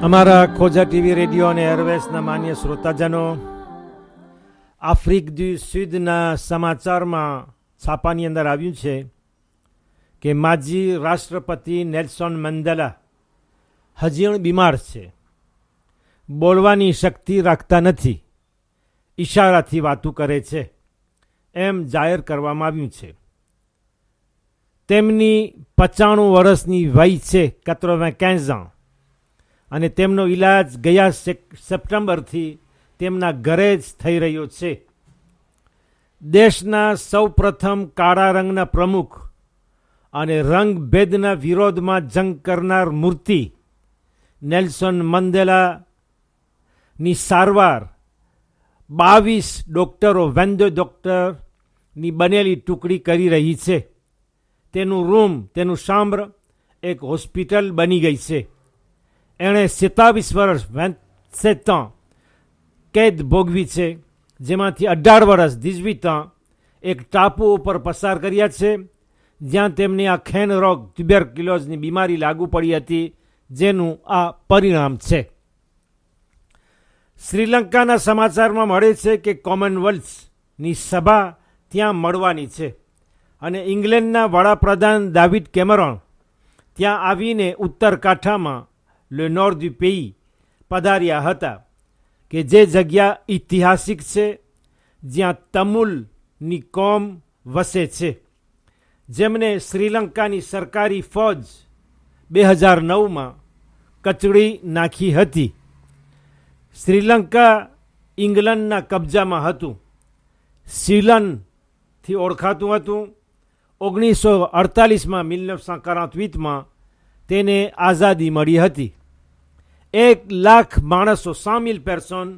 અમારા ખોજા TV radio અને એરવેસના માન્ય શ્રોતાજનો, આફ્રિક દુ સુદના સમાચારમાં છાપાની અંદર આવ્યું છે કે માજી રાષ્ટ્રપતિ નેલ્સન મંડેલા હજી બીમાર છે, બોલવાની શક્તિ રાખતા નથી, ઈશારાથી વાતું કરે છે, એમ જાહેર કરવામાં આવ્યું છે. તેમની 95 વર્ષની વય છે, 95 ans, અને તેમનો ઈલાજ ગયા સપ્ટેમ્બરથી તેમના ઘરે જ થઈ રહ્યો છે. દેશના સૌપ્રથમ કાળા રંગના પ્રમુખ અને રંગભેદના વિરોધમાં જંગ કરનાર મૂર્તિ નેલ્સન મંડેલાની સારવાર 22 ડૉક્ટરો ડૉક્ટરની બનેલી ટુકડી કરી રહી છે. તેનું રૂમ, તેનું શામ્ર એક હોસ્પિટલ બની ગઈ છે. એણે 27 વર્ષ 27 ans કેદ ભોગવી છે, જેમાંથી 18 વર્ષ 18 ans એક ટાપુ ઉપર પસાર કર્યા છે, જ્યાં તેમને આ ખેન રોગ ટ્યુબરક્યુલોઝની બીમારી લાગુ પડી હતી, જેનું આ પરિણામ છે. શ્રીલંકાના સમાચારમાં મળે છે કે કોમનવેલ્થની સભા ત્યાં મળવાની છે અને ઇંગ્લેન્ડના વડાપ્રધાન ડેવિડ કેમેરોન ત્યાં આવીને ઉત્તર કાંઠામાં લે નોર્થ du pays પધાર્યા હતા, કે જે જગ્યા ઐતિહાસિક છે, જ્યાં તમિલની કોમ વસે છે, જેમને શ્રીલંકાની સરકારી ફોજ 2009માં કચડી નાખી હતી. શ્રીલંકા ઇંગ્લેન્ડના કબજામાં હતું, સીલનથી ઓળખાતું હતું. 1948માં 1948માં તેને આઝાદી મળી હતી. 1 લાખ માણસો, 100,000 પર્સન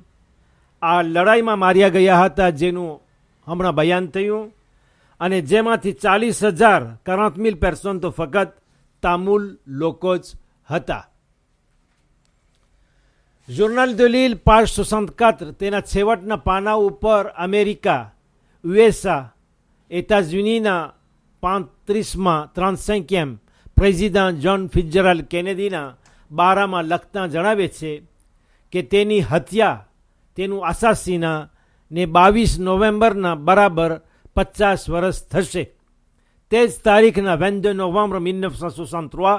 આ લડાઈમાં માર્યા ગયા હતા, જેનું હમણાં બયાન થયું, અને જેમાંથી 40,000 પર્સન તો ફક્ત તામિલ લોકો જ હતા. જોર્નલ de l'Île page 64 તેના છેવટના પાના ઉપર અમેરિકા, USA, એતાઝયુનીના 35માં પ્રેસિડન્ટ જ્હોન ફિટ્ઝજેરાલ્ડ કેનેડીના બારામાં લખતા જણાવે છે કે તેની હત્યા, તેનું આસાસીના ને 22 નવેમ્બરના બરાબર 50 વર્ષ થશે. તે જ તારીખના 22 નવેમ્બર 1963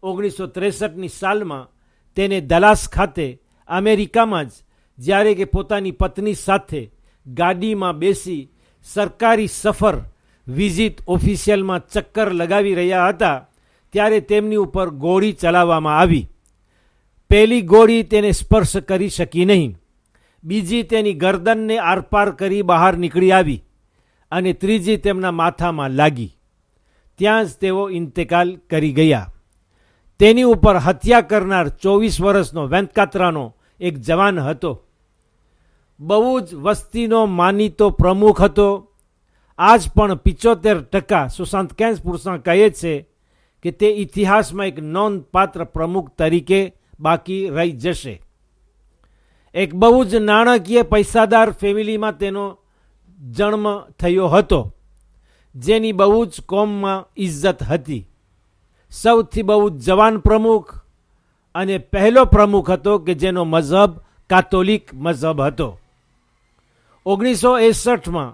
1963ની સાલમાં તેને દલાસ ખાતે અમેરિકામાં જ, જ્યારે કે પોતાની પત્ની સાથે ગાડીમાં બેસી સરકારી સફર વિઝિટ ઓફિશિયલમાં ચક્કર લગાવી રહ્યા હતા, ત્યારે તેમની ઉપર ગોળી ચલાવવામાં આવી. પહેલી ગોળી તેને સ્પર્શ કરી શકી નહીં, બીજી તેની ગરદનને આરપાર કરી બહાર નીકળી આવી, અને ત્રીજી તેમના માથામાં લાગી. ત્યાં જ તેઓ ઇન્તેકાલ કરી ગયા. તેની ઉપર હત્યા કરનાર 24 વર્ષનો વેન્કાત્રાનો એક જવાન હતો. બહુ જ વસ્તીનો માનીતો પ્રમુખ હતો. આજ પણ 75% 75% કહે છે કે તે ઇતિહાસમાં એક નોંધપાત્ર પ્રમુખ તરીકે બાકી રહી જશે. એક બહુ જ નાણાકીય પૈસાદાર ફેમિલીમાં તેનો જન્મ થયો હતો, જેની બહુ જ કોમમાં ઇજ્જત હતી. સૌથી બહુ જવાન પ્રમુખ અને પહેલો પ્રમુખ હતો કે જેનો મઝહબ કાથોલિક મઝહબ હતો. 1961માં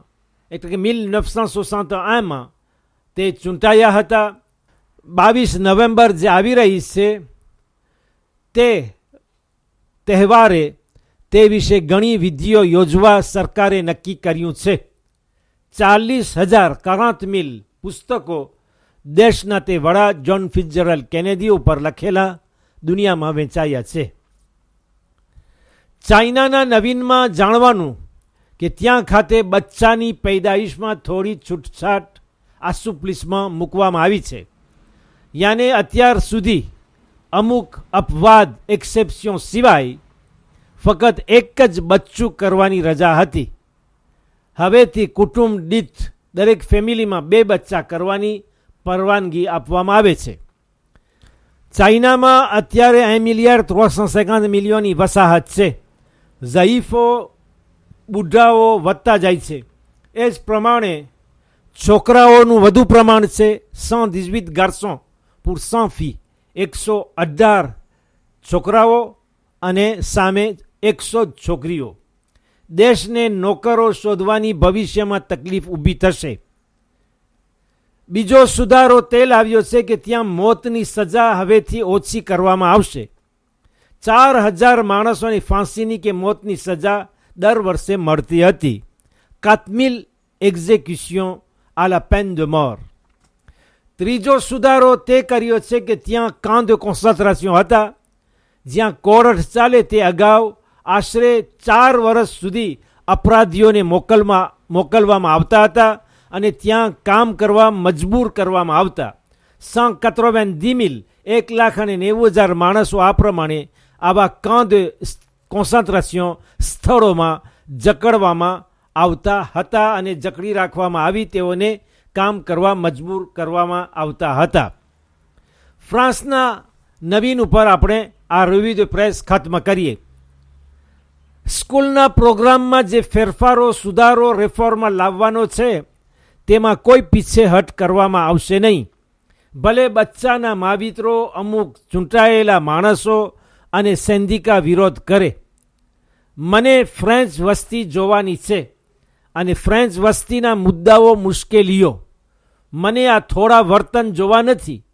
એટલે કે 1961માં તે ચૂંટાયા હતા. 22 નવેમ્બર જે આવી રહી છે, તે તહેવારે તે વિશે ઘણી વિધિઓ યોજવા સરકારે નક્કી કર્યું છે. 40,000 પુસ્તકો દેશના તે વડા જ્હોન ફિટ્ઝજેરાલ્ડ કેનેડી ઉપર લખેલા દુનિયામાં વેચાયા છે. ચાઇનાના નવીનમાં જાણવાનું કે ત્યાં ખાતે બચ્ચાની પૈદાઈશમાં થોડી છૂટછાટ આસુપ્લિસમાં મૂકવામાં આવી છે. યાને અત્યાર સુધી અમુક અપવાદ એક્સેપ્શન સિવાય ફક્ત એક જ બચ્ચું કરવાની રજા હતી. હવેથી કુટુંબ દીઠ દરેક ફેમિલીમાં 2 બચ્ચા કરવાની પરવાનગી આપવામાં આવે છે. ચાઇનામાં અત્યારે 1,350,000,000ની વસાહત છે. ઝયીફો, બુઢાઓ વધતા જાય છે. એ જ પ્રમાણે છોકરાઓનું વધુ પ્રમાણ છે. 118 garçons pour 100 filles, 118 છોકરાઓ અને સામે 100 જ છોકરીઓ. દેશને નોકરો શોધવાની ભવિષ્યમાં તકલીફ ઊભી થશે. બીજો સુધારો તે લાવ્યો છે કે ત્યાં મોતની સજા હવેથી ઓછી કરવામાં આવશે. 4000 માણસોની ફાંસીની કે મોતની સજા દર વર્ષે મળતી હતી. 4000 execution à la peine de mort. ત્રીજો સુધારો તે કર્યો છે કે ત્યાં કામ de concentration હતા, જ્યાં કોરટ ચાલે તે અગાઉ આશરે 4 વર્ષ સુધી અપરાધીઓને મોકલવામાં આવતા હતા અને ત્યાં કામ કરવા મજબૂર કરવામાં આવતા. 190,000 1,90,000 માણસો આ પ્રમાણે આવા કામ de concentration સ્થળોમાં જકડવામાં આવતા હતા અને જકડી રાખવામાં આવી તેઓને કામ કરવા મજબૂર કરવામાં આવતા હતા. ફ્રાન્સના નવીન ઉપર આપણે આ રિવ્યુ ધ પ્રેસ ખત્મ કરીએ. સ્કૂલના પ્રોગ્રામમાં જે ફેરફારો સુધારો રિફોર્મ લાવવાનો છે તેમાં કોઈ પીછેહટ કરવામાં આવશે નહીં. ભલે બચ્ચાના માવિત્રો અમુક ચૂંટાયેલા માણસો અને સેન્ધિકા વિરોધ કરે. મને ફ્રેન્ચ વસ્તી જોવાની છે અને ફ્રેન્ચ વસ્તીના મુદ્દાઓ મુશ્કેલીઓ. મને આ થોડા વર્તન જોવા નથી,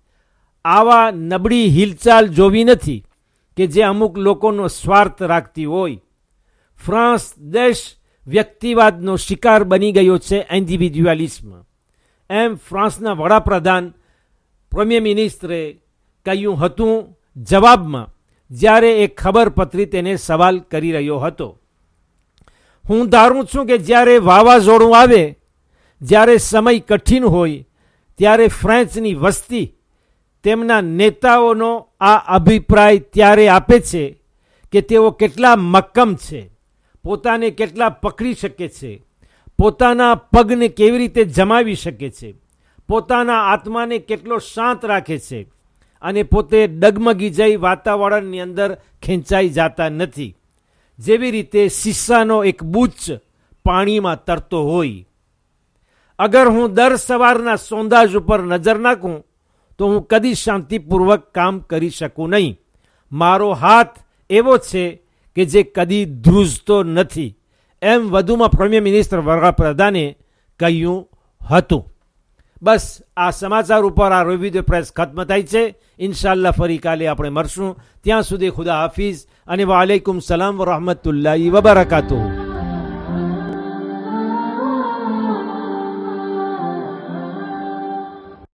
આવા નબળી હિલચાલ જોવી નથી કે જે અમુક લોકોનો સ્વાર્થ રાખતી હોય. ફ્રાન્સ દેશ વ્યક્તિવાદનો શિકાર બની ગયો છે, ઇન્ડિવિડ્યુઅલિઝમ. એમ ફ્રાન્સના વડાપ્રધાન પ્રીમિયર મિનિસ્ટરે કહ્યું હતું જવાબમાં, જ્યારે એક ખબરપત્રી તેને સવાલ કરી રહ્યો હતો. હું ધારું છું કે જ્યારે વાવાઝોડું આવે, જ્યારે સમય કઠિન હોય, ત્યારે ફ્રેન્ચની વસ્તી તેમના નેતાઓનો આ અભિપ્રાય ત્યારે આપે છે કે તેઓ કેટલા મક્કમ છે, પોતાને કેટલા પકડી શકે છે, પોતાના પગને કેવી રીતે જમાવી શકે છે, પોતાના આત્માને કેટલો શાંત રાખે છે અને પોતે ડગમગી જઈ વાતાવરણની અંદર ખેંચાઈ જતા નથી. જેવી રીતે શીશાનો એક બુચ્ચ પાણીમાં તરતો હોય. અગર હું દર સવારના સોંદાજ ઉપર નજર નાખું તો હું કદી શાંતિપૂર્વક કામ કરી શકું નહીં. મારો હાથ એવો છે કે જે કદી ધ્રુજતો નથી. એમ વધુમાં પ્રીમિયર મિનિસ્ટર વડાપ્રધાને કહ્યું હતું. બસ આ સમાચાર ઉપર આ રિવ્યુ ધ પ્રેસ ખત્મ થાય છે. ઇન્શાલ્લાહ ફરી કાલે આપણે મળશું. ત્યાં સુધી ખુદા હાફિઝ અને વાલેકુમ સલામ વરહમતુલ્લાહી વબરકાતુહુ.